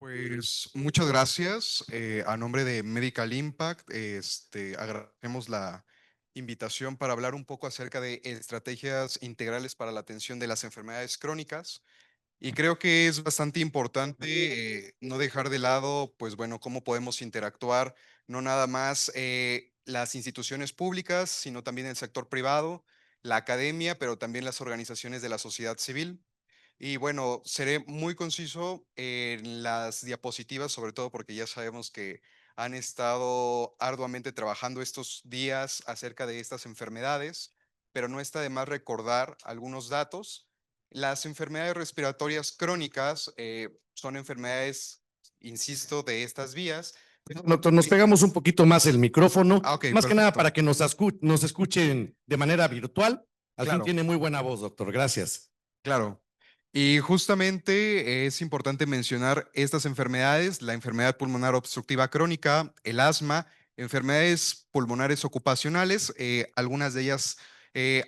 Pues muchas gracias. A nombre de Medical Impact, agradecemos la invitación para hablar un poco acerca de estrategias integrales para la atención de las enfermedades crónicas. Y creo que es bastante importante no dejar de lado, pues bueno, cómo podemos interactuar, no nada más las instituciones públicas, sino también el sector privado, la academia, pero también las organizaciones de la sociedad civil. Y bueno, seré muy conciso en las diapositivas, sobre todo porque ya sabemos que han estado arduamente trabajando estos días acerca de estas enfermedades, pero no está de más recordar algunos datos. Las enfermedades respiratorias crónicas son enfermedades, insisto, de estas vías. Nos pegamos un poquito más el micrófono, Ah, ok, más que nada perfecto. para que nos escuchen de manera virtual. Al fin Claro. tiene muy buena voz, doctor. Gracias. Claro. Y justamente es importante mencionar estas enfermedades, la enfermedad pulmonar obstructiva crónica, el asma, enfermedades pulmonares ocupacionales, algunas de ellas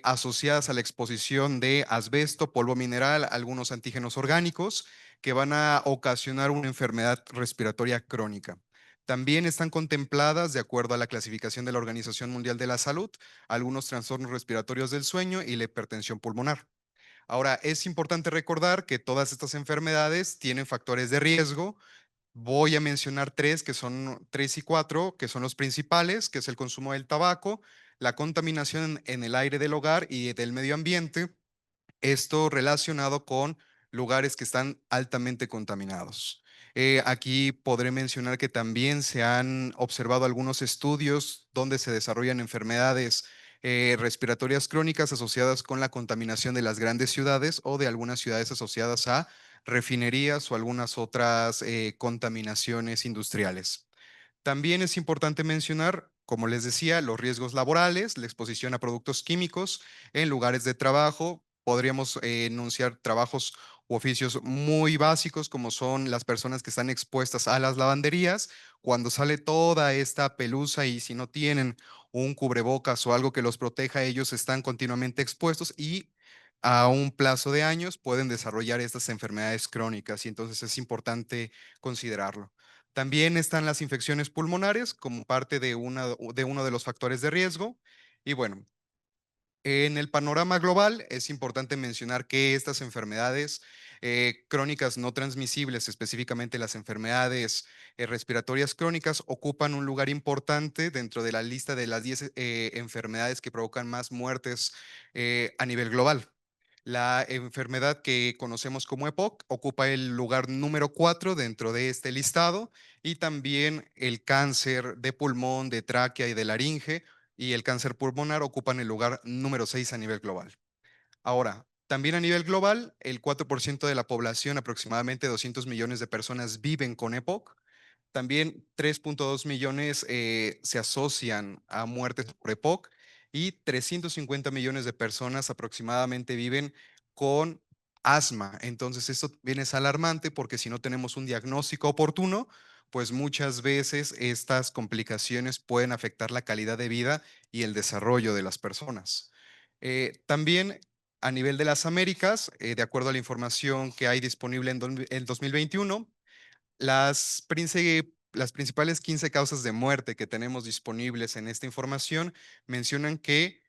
asociadas a la exposición de asbesto, polvo mineral, algunos antígenos orgánicos que van a ocasionar una enfermedad respiratoria crónica. También están contempladas, de acuerdo a la clasificación de la Organización Mundial de la Salud, algunos trastornos respiratorios del sueño y la hipertensión pulmonar. Ahora, es importante recordar que todas estas enfermedades tienen factores de riesgo. Voy a mencionar tres, que son tres y cuatro, que son los principales, que es el consumo del tabaco, la contaminación en el aire del hogar y del medio ambiente, esto relacionado con lugares que están altamente contaminados. Aquí podré mencionar que también se han observado algunos estudios donde se desarrollan enfermedades respiratorias crónicas asociadas con la contaminación de las grandes ciudades o de algunas ciudades asociadas a refinerías o algunas otras contaminaciones industriales. También es importante mencionar, como les decía, los riesgos laborales, la exposición a productos químicos en lugares de trabajo. Podríamos enunciar trabajos u oficios muy básicos como son las personas que están expuestas a las lavanderías. Cuando sale toda esta pelusa y si no tienen un cubrebocas o algo que los proteja, ellos están continuamente expuestos y a un plazo de años pueden desarrollar estas enfermedades crónicas y entonces es importante considerarlo. También están las infecciones pulmonares como parte de uno de los factores de riesgo. Y bueno, en el panorama global es importante mencionar que estas enfermedades crónicas no transmisibles, específicamente las enfermedades respiratorias crónicas, ocupan un lugar importante dentro de la lista de las 10 enfermedades que provocan más muertes a nivel global. La enfermedad que conocemos como EPOC ocupa el lugar número 4 dentro de este listado y también el cáncer de pulmón, de tráquea y de laringe y el cáncer pulmonar ocupan el lugar número 6 a nivel global. Ahora, también a nivel global, el 4% de la población, aproximadamente 200 millones de personas, viven con EPOC. También 3.2 millones se asocian a muertes por EPOC y 350 millones de personas aproximadamente viven con asma. Entonces, esto viene es alarmante porque si no tenemos un diagnóstico oportuno, pues muchas veces estas complicaciones pueden afectar la calidad de vida y el desarrollo de las personas. También a nivel de las Américas, de acuerdo a la información que hay disponible en 2021, las principales 15 causas de muerte que tenemos disponibles en esta información mencionan que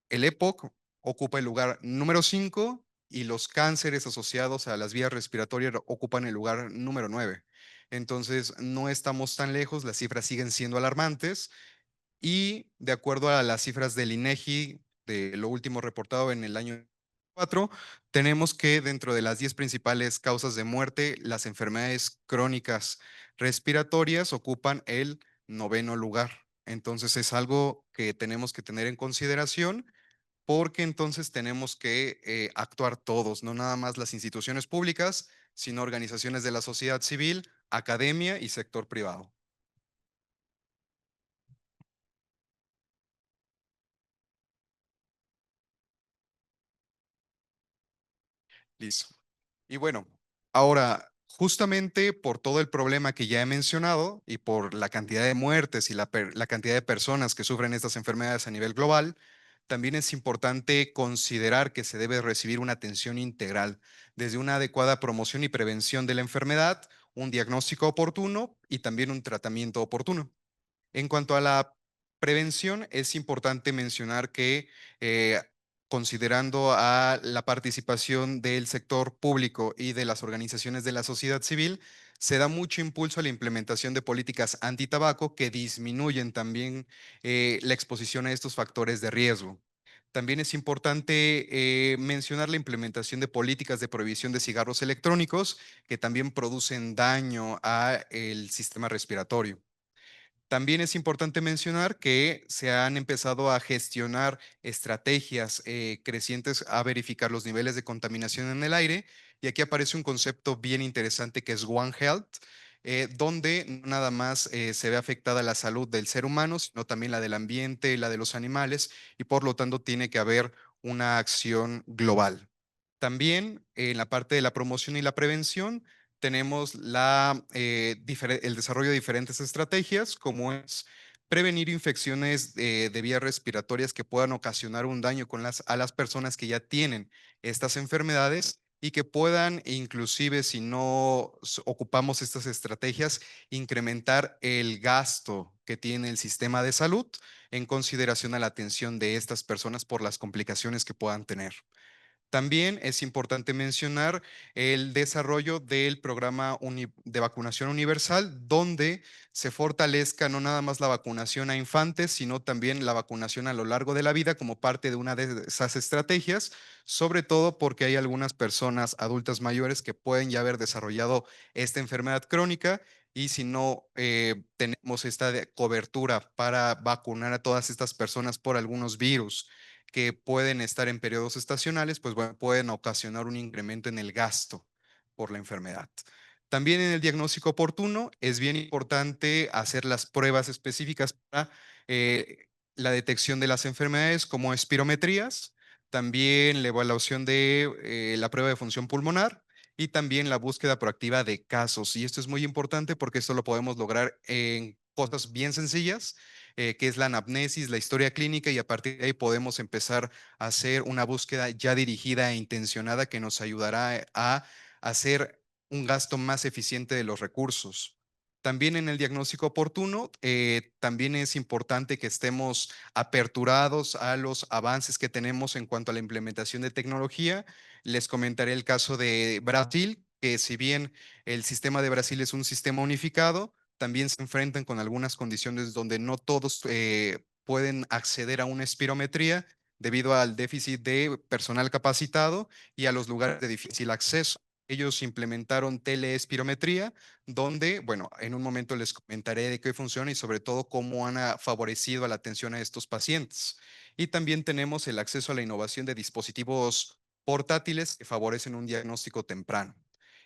el EPOC ocupa el lugar número 5 y los cánceres asociados a las vías respiratorias ocupan el lugar número 9. Entonces, no estamos tan lejos, las cifras siguen siendo alarmantes y de acuerdo a las cifras del INEGI de lo último reportado en el año 4, tenemos que dentro de las 10 principales causas de muerte, las enfermedades crónicas respiratorias ocupan el noveno lugar. Entonces es algo que tenemos que tener en consideración porque entonces tenemos que actuar todos, no nada más las instituciones públicas, sino organizaciones de la sociedad civil, academia y sector privado. Listo. Y bueno, ahora, justamente por todo el problema que ya he mencionado y por la cantidad de muertes y la cantidad de personas que sufren estas enfermedades a nivel global, también es importante considerar que se debe recibir una atención integral, desde una adecuada promoción y prevención de la enfermedad, un diagnóstico oportuno y también un tratamiento oportuno. En cuanto a la prevención, es importante mencionar que eh, considerando a la participación del sector público y de las organizaciones de la sociedad civil, se da mucho impulso a la implementación de políticas antitabaco que disminuyen también la exposición a estos factores de riesgo. También es importante mencionar la implementación de políticas de prohibición de cigarros electrónicos que también producen daño al sistema respiratorio. También es importante mencionar que se han empezado a gestionar estrategias crecientes a verificar los niveles de contaminación en el aire. Y aquí aparece un concepto bien interesante que es One Health, donde no nada más se ve afectada la salud del ser humano, sino también la del ambiente, la de los animales, y por lo tanto tiene que haber una acción global. También en la parte de la promoción y la prevención tenemos el desarrollo de diferentes estrategias, como es prevenir infecciones de vías respiratorias que puedan ocasionar un daño a las personas que ya tienen estas enfermedades y que puedan, inclusive si no ocupamos estas estrategias, incrementar el gasto que tiene el sistema de salud en consideración a la atención de estas personas por las complicaciones que puedan tener. También es importante mencionar el desarrollo del programa de vacunación universal, donde se fortalezca no nada más la vacunación a infantes, sino también la vacunación a lo largo de la vida como parte de una de esas estrategias, sobre todo porque hay algunas personas adultas mayores que pueden ya haber desarrollado esta enfermedad crónica y si no tenemos esta cobertura para vacunar a todas estas personas por algunos virus que pueden estar en periodos estacionales, pues bueno, pueden ocasionar un incremento en el gasto por la enfermedad. También en el diagnóstico oportuno es bien importante hacer las pruebas específicas para la detección de las enfermedades como espirometrías, también la evaluación de la prueba de función pulmonar y también la búsqueda proactiva de casos. Y esto es muy importante porque esto lo podemos lograr en cosas bien sencillas que es la anamnesis, la historia clínica, y a partir de ahí podemos empezar a hacer una búsqueda ya dirigida e intencionada que nos ayudará a hacer un gasto más eficiente de los recursos. También en el diagnóstico oportuno, también es importante que estemos aperturados a los avances que tenemos en cuanto a la implementación de tecnología. Les comentaré el caso de Brasil, que si bien el sistema de Brasil es un sistema unificado, también se enfrentan con algunas condiciones donde no todos pueden acceder a una espirometría debido al déficit de personal capacitado y a los lugares de difícil acceso. Ellos implementaron teleespirometría, donde, bueno, en un momento les comentaré de qué funciona y sobre todo cómo han favorecido a la atención a estos pacientes. Y también tenemos el acceso a la innovación de dispositivos portátiles que favorecen un diagnóstico temprano.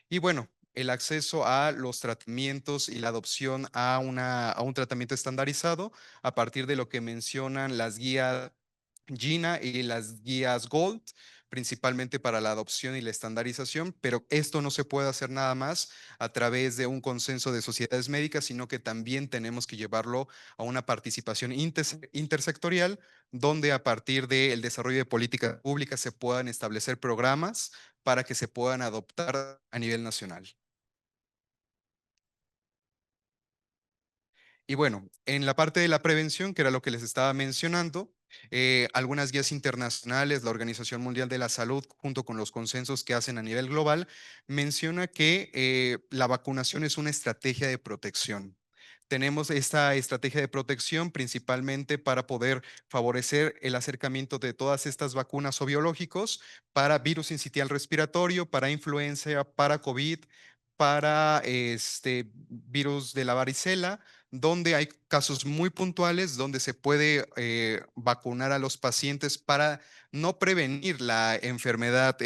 Y bueno, el acceso a los tratamientos y la adopción a un tratamiento estandarizado a partir de lo que mencionan las guías GINA y las guías GOLD, principalmente para la adopción y la estandarización, pero esto no se puede hacer nada más a través de un consenso de sociedades médicas, sino que también tenemos que llevarlo a una participación intersectorial, donde a partir del desarrollo de políticas públicas se puedan establecer programas para que se puedan adoptar a nivel nacional. Y bueno, en la parte de la prevención, que era lo que les estaba mencionando, algunas guías internacionales, la Organización Mundial de la Salud, junto con los consensos que hacen a nivel global, menciona que la vacunación es una estrategia de protección. Tenemos esta estrategia de protección principalmente para poder favorecer el acercamiento de todas estas vacunas o biológicos para virus sincitial respiratorio, para influenza, para COVID, para este virus de la varicela, donde hay casos muy puntuales donde se puede vacunar a los pacientes para no prevenir la enfermedad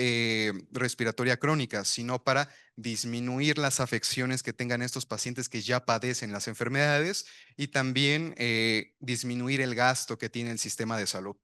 respiratoria crónica, sino para disminuir las afecciones que tengan estos pacientes que ya padecen las enfermedades y también disminuir el gasto que tiene el sistema de salud.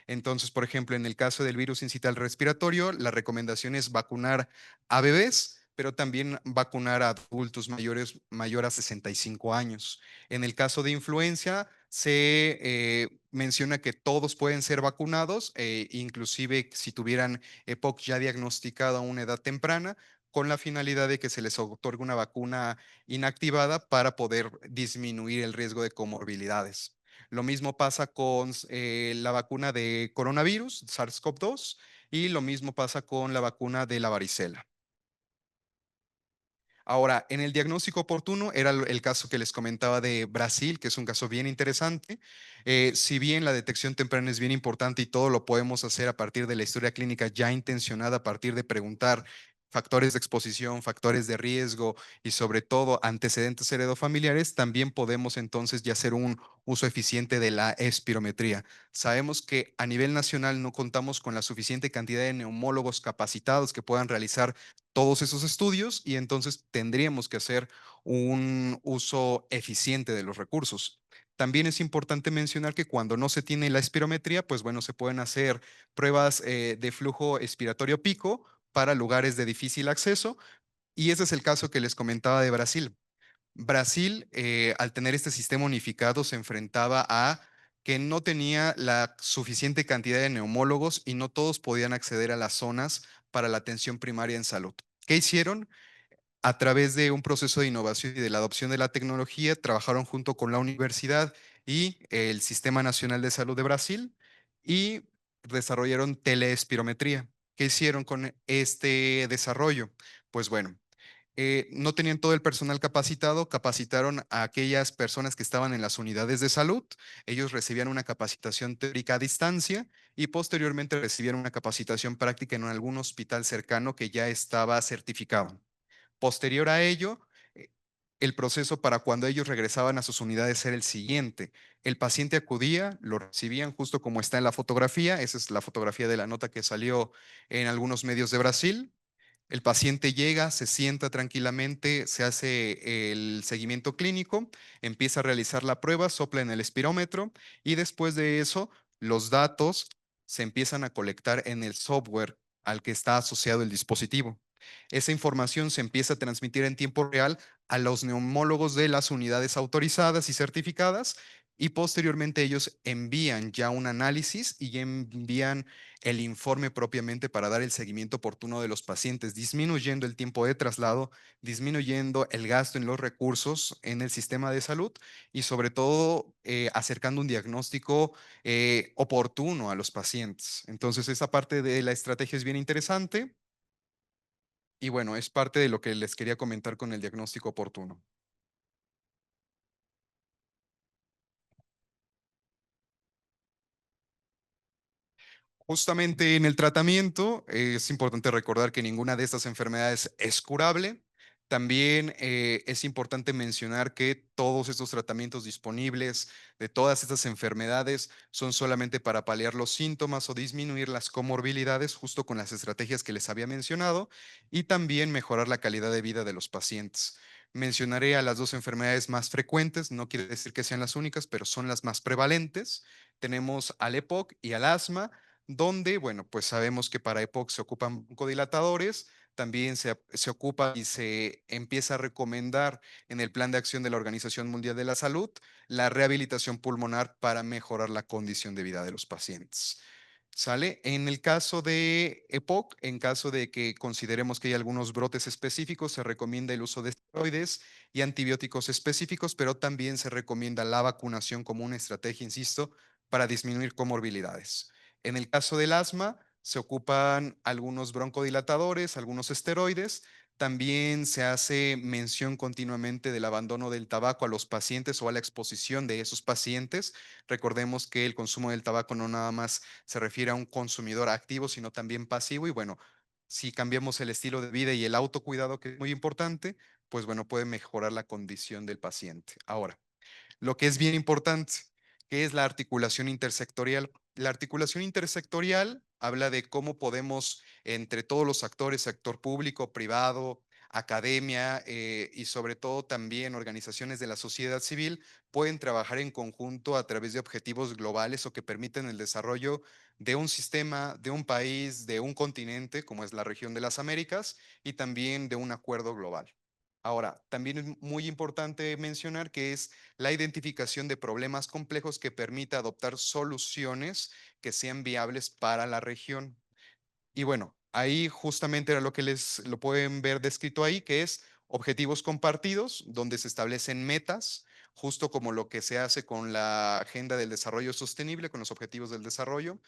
Entonces, por ejemplo, en el caso del virus incital respiratorio, la recomendación es vacunar a bebés, pero también vacunar a adultos mayor a 65 años. En el caso de influenza, se menciona que todos pueden ser vacunados, inclusive si tuvieran EPOC ya diagnosticado a una edad temprana, con la finalidad de que se les otorgue una vacuna inactivada para poder disminuir el riesgo de comorbilidades. Lo mismo pasa con la vacuna de coronavirus, SARS-CoV-2, y lo mismo pasa con la vacuna de la varicela. Ahora, en el diagnóstico oportuno era el caso que les comentaba de Brasil, que es un caso bien interesante. Si bien la detección temprana es bien importante y todo lo podemos hacer a partir de la historia clínica ya intencionada, a partir de preguntar factores de exposición, factores de riesgo y sobre todo antecedentes heredofamiliares, también podemos entonces ya hacer un uso eficiente de la espirometría. Sabemos que a nivel nacional no contamos con la suficiente cantidad de neumólogos capacitados que puedan realizar todos esos estudios y entonces tendríamos que hacer un uso eficiente de los recursos. También es importante mencionar que cuando no se tiene la espirometría, pues bueno, se pueden hacer pruebas de flujo expiratorio pico para lugares de difícil acceso y ese es el caso que les comentaba de Brasil. Brasil, al tener este sistema unificado, se enfrentaba a que no tenía la suficiente cantidad de neumólogos y no todos podían acceder a las zonas para la atención primaria en salud. ¿Qué hicieron? A través de un proceso de innovación y de la adopción de la tecnología, trabajaron junto con la universidad y el Sistema Nacional de Salud de Brasil y desarrollaron teleespirometría. ¿Qué hicieron con este desarrollo? Pues bueno, no tenían todo el personal capacitado, capacitaron a aquellas personas que estaban en las unidades de salud, ellos recibían una capacitación teórica a distancia y posteriormente recibieron una capacitación práctica en algún hospital cercano que ya estaba certificado. Posterior a ello, eh, el proceso para cuando ellos regresaban a sus unidades era el siguiente. El paciente acudía, lo recibían justo como está en la fotografía, esa es la fotografía de la nota que salió en algunos medios de Brasil. El paciente llega, se sienta tranquilamente, se hace el seguimiento clínico, empieza a realizar la prueba, sopla en el espirómetro y después de eso los datos se empiezan a colectar en el software al que está asociado el dispositivo. Esa información se empieza a transmitir en tiempo real a los neumólogos de las unidades autorizadas y certificadas y posteriormente ellos envían ya un análisis y ya envían el informe propiamente para dar el seguimiento oportuno de los pacientes, disminuyendo el tiempo de traslado, disminuyendo el gasto en los recursos en el sistema de salud y sobre todo acercando un diagnóstico oportuno a los pacientes. Entonces, esa parte de la estrategia es bien interesante y bueno, es parte de lo que les quería comentar con el diagnóstico oportuno. Justamente en el tratamiento es importante recordar que ninguna de estas enfermedades es curable. También es importante mencionar que todos estos tratamientos disponibles de todas estas enfermedades son solamente para paliar los síntomas o disminuir las comorbilidades, justo con las estrategias que les había mencionado, y también mejorar la calidad de vida de los pacientes. Mencionaré a las dos enfermedades más frecuentes, no quiere decir que sean las únicas, pero son las más prevalentes. Tenemos al EPOC y al asma donde, bueno, pues sabemos que para EPOC se ocupan codilatadores, también se ocupa y se empieza a recomendar en el Plan de Acción de la Organización Mundial de la Salud la rehabilitación pulmonar para mejorar la condición de vida de los pacientes. ¿Sale? En el caso de EPOC, en caso de que consideremos que hay algunos brotes específicos, se recomienda el uso de esteroides y antibióticos específicos, pero también se recomienda la vacunación como una estrategia, insisto, para disminuir comorbilidades. En el caso del asma, se ocupan algunos broncodilatadores, algunos esteroides. También se hace mención continuamente del abandono del tabaco a los pacientes o a la exposición de esos pacientes. Recordemos que el consumo del tabaco no nada más se refiere a un consumidor activo, sino también pasivo. Y bueno, si cambiamos el estilo de vida y el autocuidado, que es muy importante, pues bueno, puede mejorar la condición del paciente. Ahora, lo que es bien importante, que es la articulación intersectorial. La articulación intersectorial habla de cómo podemos, entre todos los actores, sector público, privado, academia y sobre todo también organizaciones de la sociedad civil, pueden trabajar en conjunto a través de objetivos globales o que permiten el desarrollo de un sistema, de un país, de un continente, como es la región de las Américas, y también de un acuerdo global. Ahora, también es muy importante mencionar que es la identificación de problemas complejos que permita adoptar soluciones que sean viables para la región. Y bueno, Ahí justamente era lo que lo pueden ver descrito ahí, que es objetivos compartidos, donde se establecen metas, justo como lo que se hace con la Agenda del Desarrollo Sostenible, con los Objetivos del Desarrollo,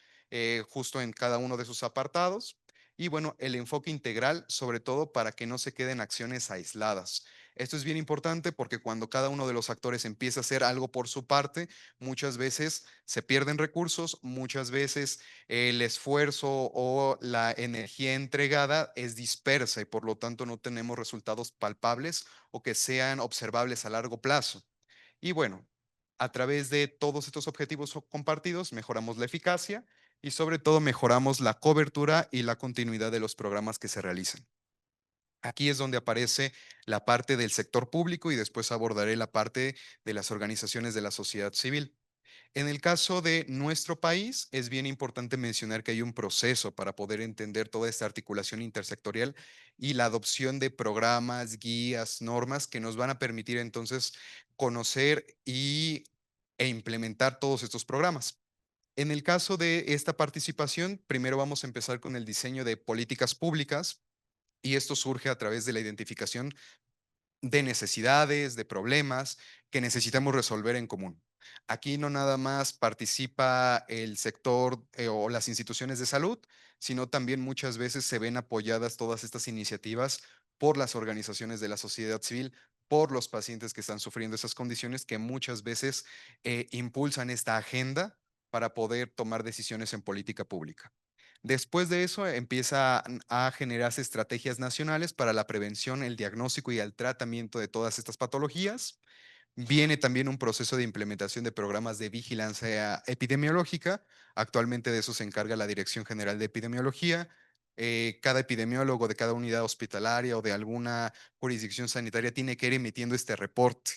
justo en cada uno de sus apartados. Y bueno, el enfoque integral, sobre todo para que no se queden acciones aisladas. Esto es bien importante porque cuando cada uno de los actores empieza a hacer algo por su parte, muchas veces se pierden recursos, muchas veces el esfuerzo o la energía entregada es dispersa y por lo tanto no tenemos resultados palpables o que sean observables a largo plazo. Y bueno, a través de todos estos objetivos compartidos mejoramos la eficacia y sobre todo mejoramos la cobertura y la continuidad de los programas que se realizan. Aquí es donde aparece la parte del sector público y después abordaré la parte de las organizaciones de la sociedad civil. En el caso de nuestro país, es bien importante mencionar que hay un proceso para poder entender toda esta articulación intersectorial y la adopción de programas, guías, normas que nos van a permitir entonces conocer e implementar todos estos programas. En el caso de esta participación, primero vamos a empezar con el diseño de políticas públicas y esto surge a través de la identificación de necesidades, de problemas que necesitamos resolver en común. Aquí no nada más participa el sector o las instituciones de salud, sino también muchas veces se ven apoyadas todas estas iniciativas por las organizaciones de la sociedad civil, por los pacientes que están sufriendo esas condiciones que muchas veces impulsan esta agenda para poder tomar decisiones en política pública. Después de eso empieza a generarse estrategias nacionales para la prevención, el diagnóstico y el tratamiento de todas estas patologías. Viene también un proceso de implementación de programas de vigilancia epidemiológica. Actualmente de eso se encarga la Dirección General de Epidemiología. Cada epidemiólogo de cada unidad hospitalaria o de alguna jurisdicción sanitaria tiene que ir emitiendo este reporte.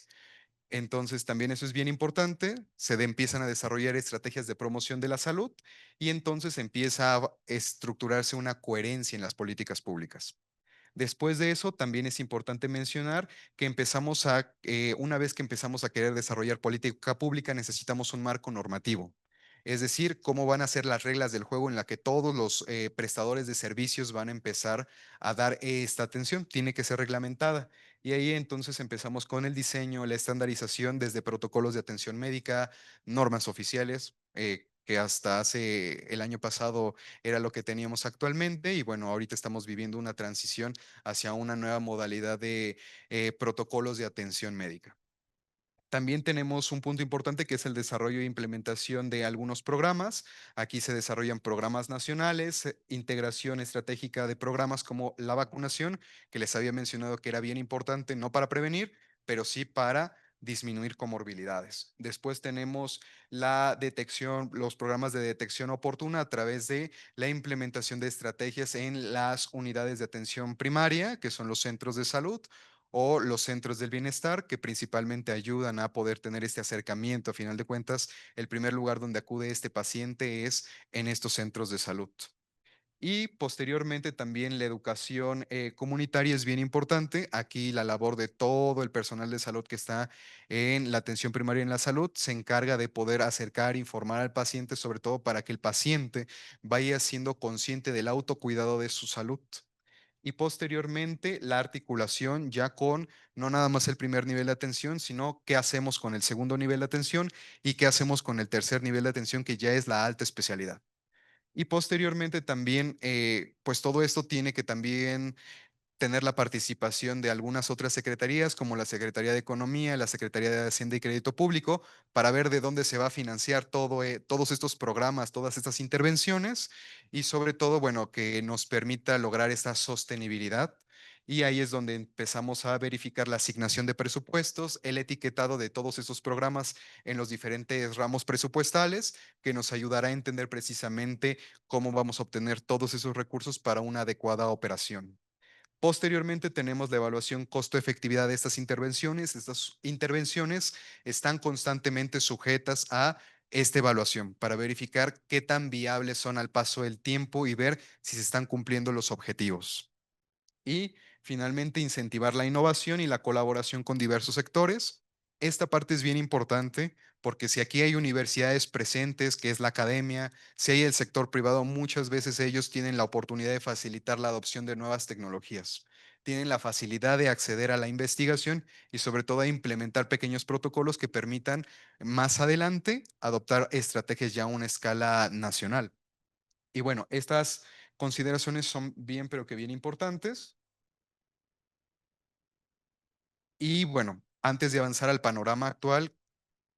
Entonces, también eso es bien importante. Empiezan a desarrollar estrategias de promoción de la salud y entonces empieza a estructurarse una coherencia en las políticas públicas. Después de eso, también es importante mencionar que una vez que empezamos a querer desarrollar política pública, necesitamos un marco normativo. Es decir, cómo van a ser las reglas del juego en la que todos los prestadores de servicios van a empezar a dar esta atención. Tiene que ser reglamentada. Y ahí entonces empezamos con el diseño, la estandarización desde protocolos de atención médica, normas oficiales, que hasta hace el año pasado era lo que teníamos actualmente. Y bueno, ahorita estamos viviendo una transición hacia una nueva modalidad de protocolos de atención médica. También tenemos un punto importante que es el desarrollo e implementación de algunos programas. Aquí se desarrollan programas nacionales, integración estratégica de programas como la vacunación, que les había mencionado que era bien importante, no para prevenir, pero sí para disminuir comorbilidades. Después tenemos la detección, los programas de detección oportuna a través de la implementación de estrategias en las unidades de atención primaria, que son los centros de salud o los centros del bienestar, que principalmente ayudan a poder tener este acercamiento. A final de cuentas, el primer lugar donde acude este paciente es en estos centros de salud. Y posteriormente también la educación comunitaria es bien importante. Aquí la labor de todo el personal de salud que está en la atención primaria en la salud se encarga de poder acercar, informar al paciente, sobre todo para que el paciente vaya siendo consciente del autocuidado de su salud y posteriormente la articulación ya con no nada más el primer nivel de atención, sino qué hacemos con el segundo nivel de atención y qué hacemos con el tercer nivel de atención, que ya es la alta especialidad. Y posteriormente también, pues todo esto tiene que también tener la participación de algunas otras secretarías, como la Secretaría de Economía, la Secretaría de Hacienda y Crédito Público, para ver de dónde se va a financiar todos estos programas, todas estas intervenciones y sobre todo, bueno, que nos permita lograr esta sostenibilidad. Y ahí es donde empezamos a verificar la asignación de presupuestos, el etiquetado de todos estos programas en los diferentes ramos presupuestales, que nos ayudará a entender precisamente cómo vamos a obtener todos esos recursos para una adecuada operación. Posteriormente tenemos la evaluación costo-efectividad de estas intervenciones. Estas intervenciones están constantemente sujetas a esta evaluación para verificar qué tan viables son al paso del tiempo y ver si se están cumpliendo los objetivos. Y finalmente incentivar la innovación y la colaboración con diversos sectores. Esta parte es bien importante porque si aquí hay universidades presentes, que es la academia, si hay el sector privado, muchas veces ellos tienen la oportunidad de facilitar la adopción de nuevas tecnologías. Tienen la facilidad de acceder a la investigación y sobre todo a implementar pequeños protocolos que permitan más adelante adoptar estrategias ya a una escala nacional. Y bueno, estas consideraciones son bien, pero que bien importantes. Y bueno, antes de avanzar al panorama actual,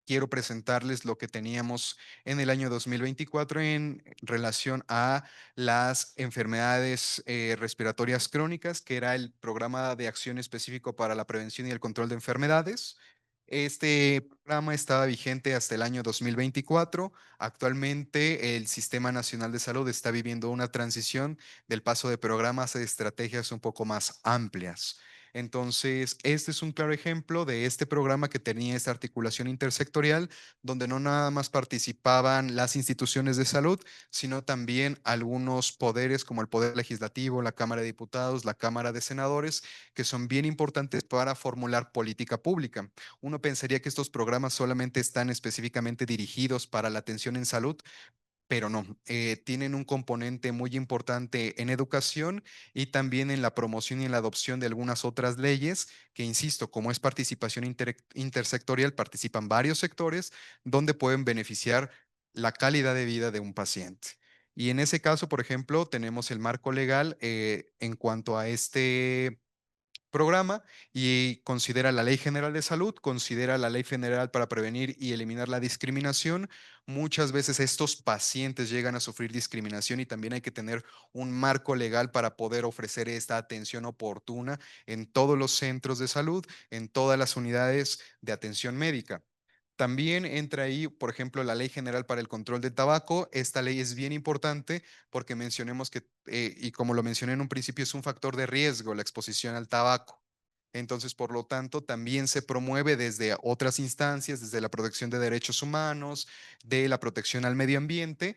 quiero presentarles lo que teníamos en el año 2024 en relación a las enfermedades respiratorias crónicas, que era el programa de acción específico para la prevención y el control de enfermedades. Este programa estaba vigente hasta el año 2024. Actualmente el Sistema Nacional de Salud está viviendo una transición del paso de programas a estrategias un poco más amplias. Entonces, este es un claro ejemplo de este programa que tenía esta articulación intersectorial, donde no nada más participaban las instituciones de salud, sino también algunos poderes como el Poder Legislativo, la Cámara de Diputados, la Cámara de Senadores, que son bien importantes para formular política pública. Uno pensaría que estos programas solamente están específicamente dirigidos para la atención en salud, pero no, tienen un componente muy importante en educación y también en la promoción y en la adopción de algunas otras leyes que, insisto, como es participación intersectorial, participan varios sectores donde pueden beneficiar la calidad de vida de un paciente. Y en ese caso, por ejemplo, tenemos el marco legal en cuanto a este programa y considera la Ley General de Salud, considera la Ley Federal para prevenir y eliminar la discriminación. Muchas veces estos pacientes llegan a sufrir discriminación y también hay que tener un marco legal para poder ofrecer esta atención oportuna en todos los centros de salud, en todas las unidades de atención médica. También entra ahí, por ejemplo, la Ley General para el Control del Tabaco. Esta ley es bien importante porque mencionemos que, y como lo mencioné en un principio, es un factor de riesgo la exposición al tabaco. Entonces, por lo tanto, también se promueve desde otras instancias, desde la protección de derechos humanos, de la protección al medio ambiente,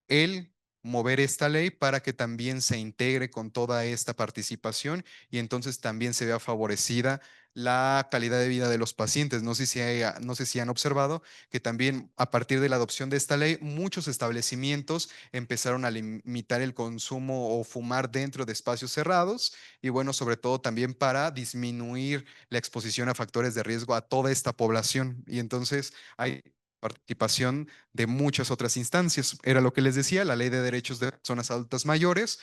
el mover esta ley para que también se integre con toda esta participación y entonces también se vea favorecida la calidad de vida de los pacientes. No sé si han observado que también a partir de la adopción de esta ley, muchos establecimientos empezaron a limitar el consumo o fumar dentro de espacios cerrados y bueno, sobre todo también para disminuir la exposición a factores de riesgo a toda esta población. Y entonces hay participación de muchas otras instancias. Era lo que les decía, la Ley de Derechos de Personas Adultas Mayores.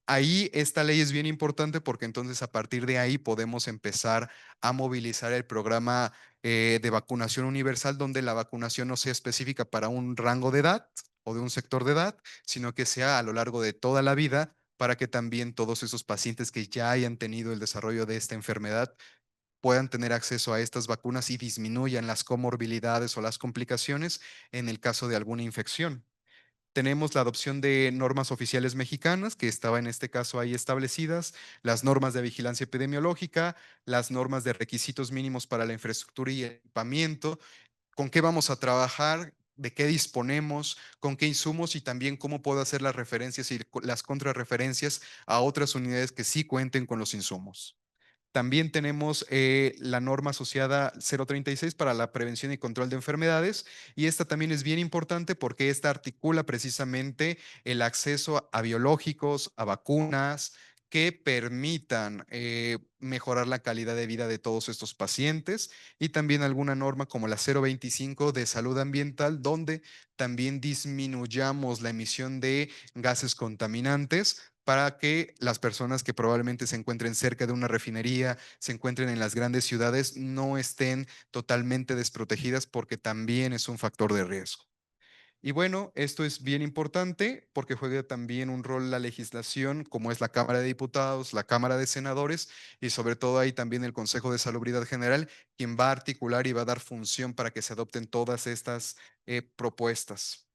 Ahí esta ley es bien importante porque entonces a partir de ahí podemos empezar a movilizar el programa de vacunación universal, donde la vacunación no sea específica para un rango de edad o de un sector de edad, sino que sea a lo largo de toda la vida para que también todos esos pacientes que ya hayan tenido el desarrollo de esta enfermedad puedan tener acceso a estas vacunas y disminuyan las comorbilidades o las complicaciones en el caso de alguna infección. Tenemos la adopción de normas oficiales mexicanas, que estaba en este caso ahí establecidas, las normas de vigilancia epidemiológica, las normas de requisitos mínimos para la infraestructura y equipamiento, con qué vamos a trabajar, de qué disponemos, con qué insumos y también cómo puedo hacer las referencias y las contrarreferencias a otras unidades que sí cuenten con los insumos. También tenemos la norma asociada 036 para la prevención y control de enfermedades y esta también es bien importante porque esta articula precisamente el acceso a biológicos, a vacunas que permitan mejorar la calidad de vida de todos estos pacientes y también alguna norma como la 025 de salud ambiental donde también disminuyamos la emisión de gases contaminantes para que las personas que probablemente se encuentren cerca de una refinería, se encuentren en las grandes ciudades, no estén totalmente desprotegidas porque también es un factor de riesgo. Y bueno, esto es bien importante porque juega también un rol la legislación, como es la Cámara de Diputados, la Cámara de Senadores y sobre todo ahí también el Consejo de Salubridad General, quien va a articular y va a dar función para que se adopten todas estas propuestas.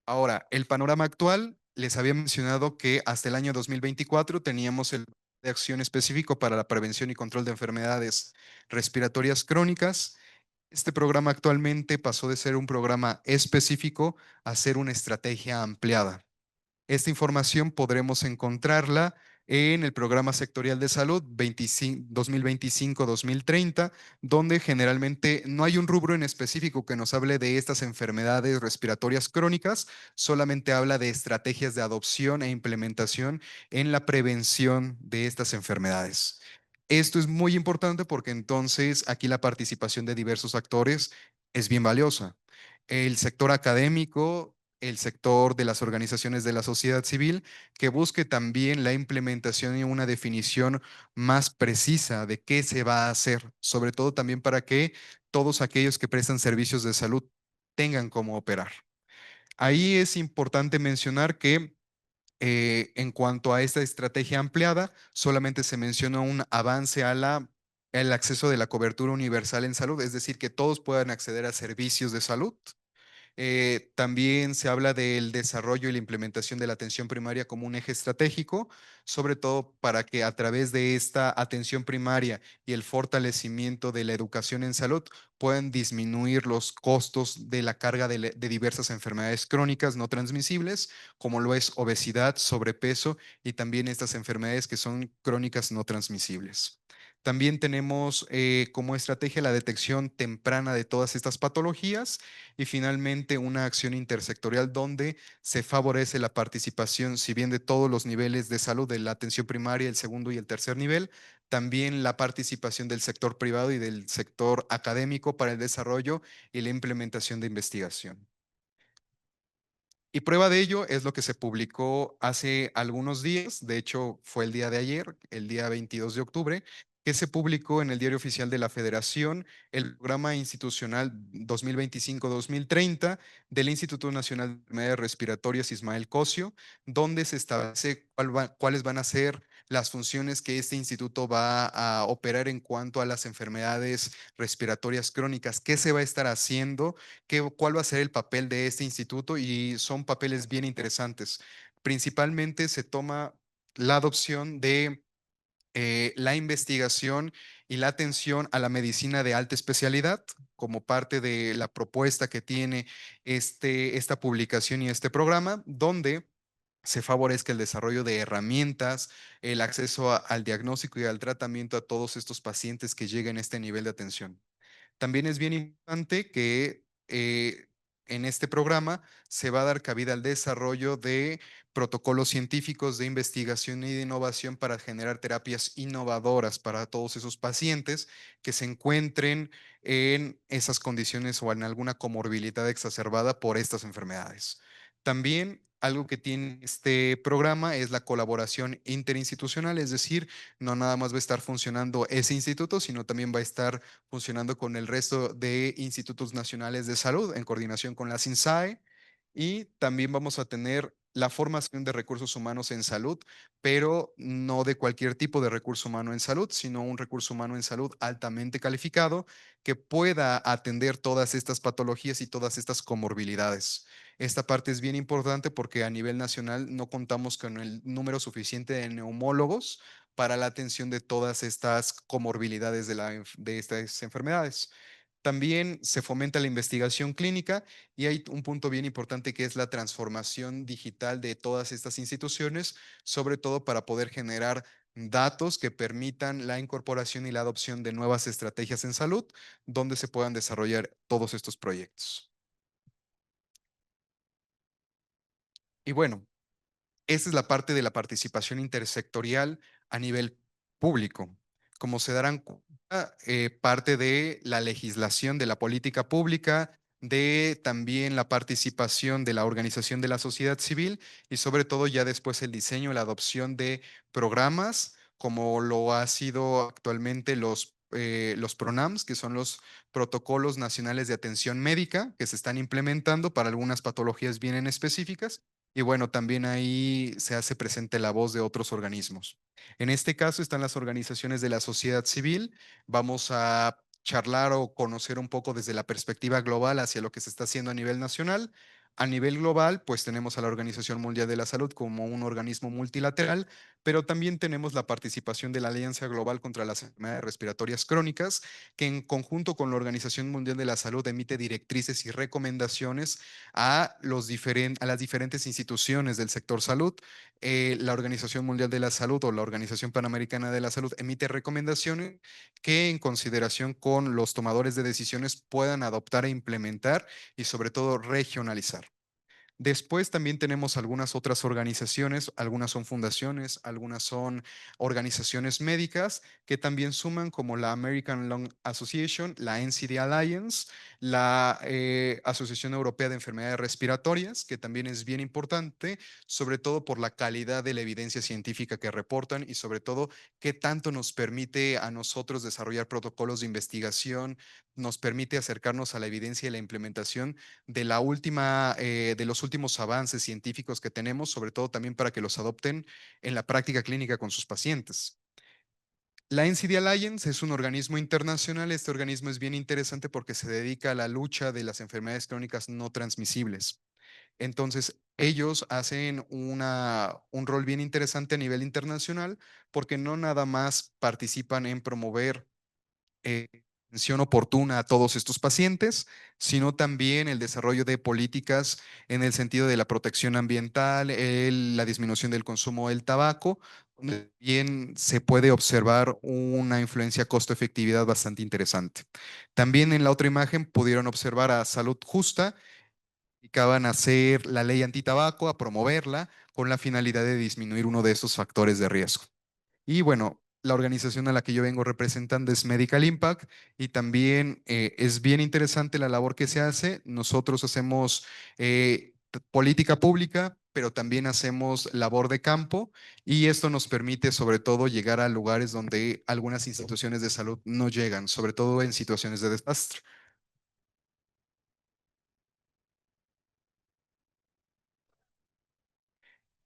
Ahora, el panorama actual, les había mencionado que hasta el año 2024 teníamos el de acción específico para la prevención y control de enfermedades respiratorias crónicas. Este programa actualmente pasó de ser un programa específico a ser una estrategia ampliada. Esta información podremos encontrarla en el Programa Sectorial de Salud 2025-2030, donde generalmente no hay un rubro en específico que nos hable de estas enfermedades respiratorias crónicas, solamente habla de estrategias de adopción e implementación en la prevención de estas enfermedades. Esto es muy importante porque entonces aquí la participación de diversos actores es bien valiosa. El sector académico, el sector de las organizaciones de la sociedad civil, que busque también la implementación y una definición más precisa de qué se va a hacer, sobre todo también para que todos aquellos que prestan servicios de salud tengan cómo operar. Ahí es importante mencionar que en cuanto a esta estrategia ampliada, solamente se menciona un avance a el acceso de la cobertura universal en salud, es decir, que todos puedan acceder a servicios de salud. También se habla del desarrollo y la implementación de la atención primaria como un eje estratégico, sobre todo para que a través de esta atención primaria y el fortalecimiento de la educación en salud puedan disminuir los costos de la carga de diversas enfermedades crónicas no transmisibles, como lo es obesidad, sobrepeso y también estas enfermedades que son crónicas no transmisibles. También tenemos como estrategia la detección temprana de todas estas patologías y finalmente una acción intersectorial donde se favorece la participación, si bien de todos los niveles de salud, de la atención primaria, el segundo y el tercer nivel, también la participación del sector privado y del sector académico para el desarrollo y la implementación de investigación. Y prueba de ello es lo que se publicó hace algunos días, de hecho fue el día de ayer, el día 22 de octubre, que se publicó en el Diario Oficial de la Federación el Programa Institucional 2025-2030 del Instituto Nacional de Enfermedades Respiratorias Ismael Cosio, donde se establece cuáles van a ser las funciones que este instituto va a operar en cuanto a las enfermedades respiratorias crónicas, qué se va a estar haciendo, cuál va a ser el papel de este instituto y son papeles bien interesantes. Principalmente se toma la adopción de la investigación y la atención a la medicina de alta especialidad como parte de la propuesta que tiene esta publicación y este programa, donde se favorezca el desarrollo de herramientas, el acceso al diagnóstico y al tratamiento a todos estos pacientes que lleguen a este nivel de atención. También es bien importante que en este programa se va a dar cabida al desarrollo de protocolos científicos de investigación y de innovación para generar terapias innovadoras para todos esos pacientes que se encuentren en esas condiciones o en alguna comorbilidad exacerbada por estas enfermedades. También algo que tiene este programa es la colaboración interinstitucional, es decir, no nada más va a estar funcionando ese instituto, sino también va a estar funcionando con el resto de institutos nacionales de salud en coordinación con la SINSAE y también vamos a tener la formación de recursos humanos en salud, pero no de cualquier tipo de recurso humano en salud, sino un recurso humano en salud altamente calificado que pueda atender todas estas patologías y todas estas comorbilidades. Esta parte es bien importante porque a nivel nacional no contamos con el número suficiente de neumólogos para la atención de todas estas comorbilidades de estas enfermedades. También se fomenta la investigación clínica y hay un punto bien importante que es la transformación digital de todas estas instituciones, sobre todo para poder generar datos que permitan la incorporación y la adopción de nuevas estrategias en salud, donde se puedan desarrollar todos estos proyectos. Y bueno, esa es la parte de la participación intersectorial a nivel público. Como se darán cuenta, parte de la legislación de la política pública, de también la participación de la organización de la sociedad civil y sobre todo ya después el diseño, la adopción de programas como lo ha sido actualmente los PRONAMS, que son los protocolos nacionales de atención médica que se están implementando para algunas patologías bien en específicas y bueno, también ahí se hace presente la voz de otros organismos. En este caso están las organizaciones de la sociedad civil. Vamos a charlar o conocer un poco desde la perspectiva global hacia lo que se está haciendo a nivel nacional. A nivel global, pues tenemos a la Organización Mundial de la Salud como un organismo multilateral, pero también tenemos la participación de la Alianza Global contra las Enfermedades Respiratorias Crónicas, que en conjunto con la Organización Mundial de la Salud emite directrices y recomendaciones a las diferentes instituciones del sector salud. La Organización Mundial de la Salud o la Organización Panamericana de la Salud emite recomendaciones que en consideración con los tomadores de decisiones puedan adoptar e implementar y sobre todo regionalizar. Después también tenemos algunas otras organizaciones, algunas son fundaciones, algunas son organizaciones médicas que también suman como la American Lung Association, la NCD Alliance, la Asociación Europea de Enfermedades Respiratorias, que también es bien importante, sobre todo por la calidad de la evidencia científica que reportan y sobre todo qué tanto nos permite a nosotros desarrollar protocolos de investigación, nos permite acercarnos a la evidencia y la implementación de los últimos avances científicos que tenemos, sobre todo también para que los adopten en la práctica clínica con sus pacientes. La NCD Alliance es un organismo internacional. Este organismo es bien interesante porque se dedica a la lucha de las enfermedades crónicas no transmisibles. Entonces, ellos hacen un rol bien interesante a nivel internacional porque no nada más participan en promover atención oportuna a todos estos pacientes, sino también el desarrollo de políticas en el sentido de la protección ambiental, la disminución del consumo del tabaco, donde bien se puede observar una influencia costo-efectividad bastante interesante. También en la otra imagen pudieron observar a Salud Justa, dedicaban a hacer la ley antitabaco, a promoverla con la finalidad de disminuir uno de estos factores de riesgo. Y bueno, la organización a la que yo vengo representando es Medical Impact y también es bien interesante la labor que se hace. Nosotros hacemos política pública, pero también hacemos labor de campo y esto nos permite sobre todo llegar a lugares donde algunas instituciones de salud no llegan, sobre todo en situaciones de desastre.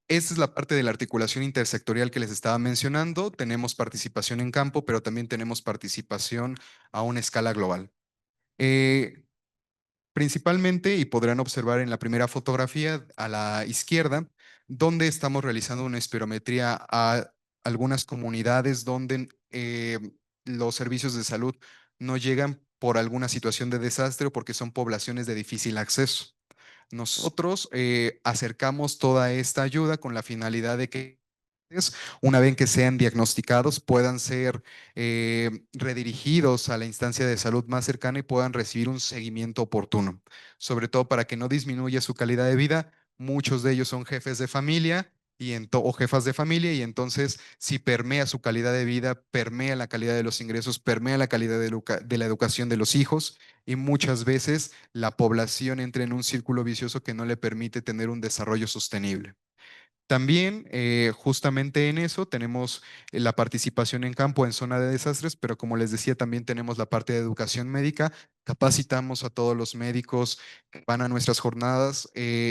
Esta es la parte de la articulación intersectorial que les estaba mencionando. Tenemos participación en campo, pero también tenemos participación a una escala global. Eh, Principalmente, y podrán observar en la primera fotografía a la izquierda, donde estamos realizando una espirometría a algunas comunidades donde los servicios de salud no llegan por alguna situación de desastre o porque son poblaciones de difícil acceso. Nosotros acercamos toda esta ayuda con la finalidad de que una vez que sean diagnosticados, puedan ser redirigidos a la instancia de salud más cercana y puedan recibir un seguimiento oportuno, sobre todo para que no disminuya su calidad de vida. Muchos de ellos son jefes de familia o jefas de familia y entonces si permea su calidad de vida, permea la calidad de los ingresos, permea la calidad de la educación de los hijos y muchas veces la población entra en un círculo vicioso que no le permite tener un desarrollo sostenible. También, justamente en eso, tenemos la participación en campo en zona de desastres, pero como les decía, también tenemos la parte de educación médica. Capacitamos a todos los médicos que van a nuestras jornadas,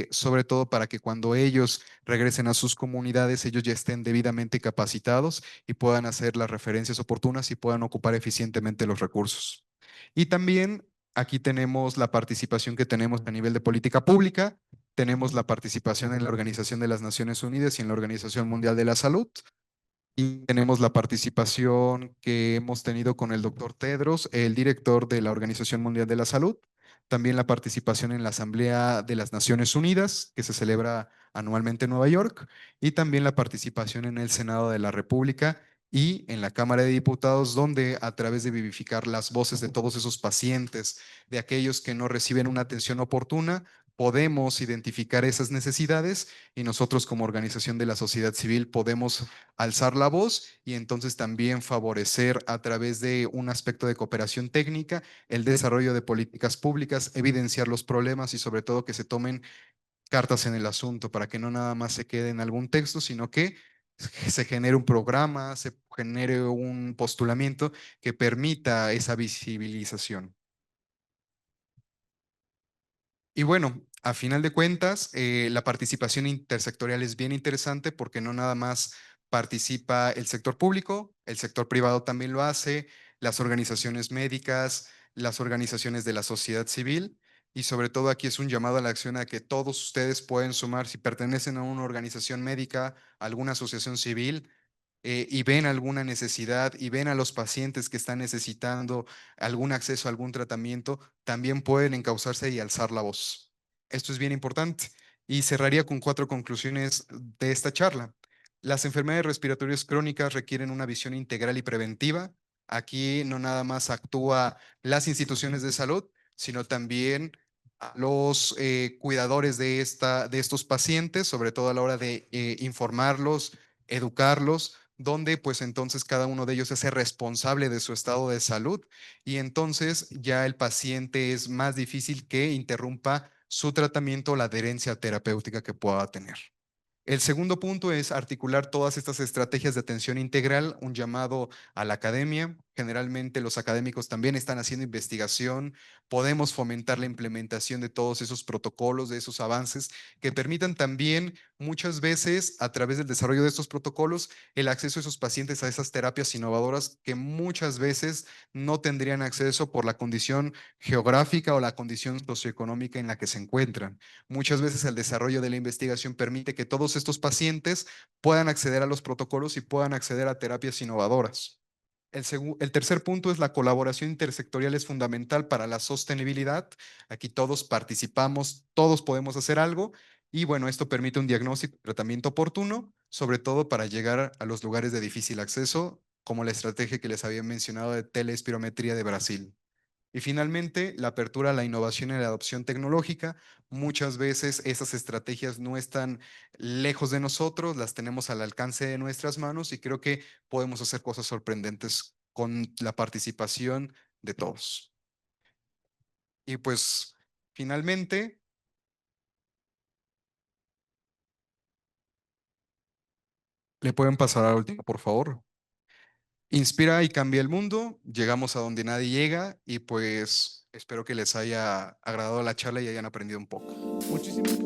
sobre todo para que cuando ellos regresen a sus comunidades, ellos ya estén debidamente capacitados y puedan hacer las referencias oportunas y puedan ocupar eficientemente los recursos. Y también aquí tenemos la participación que tenemos a nivel de política pública, tenemos la participación en la Organización de las Naciones Unidas y en la Organización Mundial de la Salud. Y tenemos la participación que hemos tenido con el doctor Tedros, el director de la Organización Mundial de la Salud. También la participación en la Asamblea de las Naciones Unidas, que se celebra anualmente en Nueva York. Y también la participación en el Senado de la República y en la Cámara de Diputados, donde a través de vivificar las voces de todos esos pacientes, de aquellos que no reciben una atención oportuna, podemos identificar esas necesidades y nosotros como organización de la sociedad civil podemos alzar la voz y entonces también favorecer a través de un aspecto de cooperación técnica el desarrollo de políticas públicas, evidenciar los problemas y sobre todo que se tomen cartas en el asunto para que no nada más se quede en algún texto, sino que se genere un programa, se genere un postulamiento que permita esa visibilización. Y bueno, a final de cuentas, la participación intersectorial es bien interesante porque no nada más participa el sector público, el sector privado también lo hace, las organizaciones médicas, las organizaciones de la sociedad civil. Y sobre todo aquí es un llamado a la acción a que todos ustedes pueden sumar si pertenecen a una organización médica, alguna asociación civil, y ven alguna necesidad y ven a los pacientes que están necesitando algún acceso a algún tratamiento, también pueden encauzarse y alzar la voz. Esto es bien importante. Y cerraría con 4 conclusiones de esta charla. Las enfermedades respiratorias crónicas requieren una visión integral y preventiva. Aquí no nada más actúa las instituciones de salud, sino también a los cuidadores de estos pacientes, sobre todo a la hora de informarlos, educarlos, donde pues entonces cada uno de ellos se hace responsable de su estado de salud y entonces ya el paciente es más difícil que interrumpa su tratamiento o la adherencia terapéutica que pueda tener. El segundo punto es articular todas estas estrategias de atención integral, un llamado a la academia. Generalmente los académicos también están haciendo investigación. Podemos fomentar la implementación de todos esos protocolos, de esos avances que permitan también muchas veces a través del desarrollo de estos protocolos el acceso de esos pacientes a esas terapias innovadoras que muchas veces no tendrían acceso por la condición geográfica o la condición socioeconómica en la que se encuentran. Muchas veces el desarrollo de la investigación permite que todos estos pacientes puedan acceder a los protocolos y puedan acceder a terapias innovadoras. El tercer punto es la colaboración intersectorial es fundamental para la sostenibilidad. Aquí todos participamos, todos podemos hacer algo y bueno, esto permite un diagnóstico y tratamiento oportuno, sobre todo para llegar a los lugares de difícil acceso, como la estrategia que les había mencionado de teleespirometría de Brasil. Y finalmente, la apertura a la innovación y la adopción tecnológica. Muchas veces esas estrategias no están lejos de nosotros, las tenemos al alcance de nuestras manos y creo que podemos hacer cosas sorprendentes con la participación de todos. Y pues, finalmente, le pueden pasar al último, por favor. Inspira y cambia el mundo. Llegamos a donde nadie llega y pues espero que les haya agradado la charla y hayan aprendido un poco. Muchísimas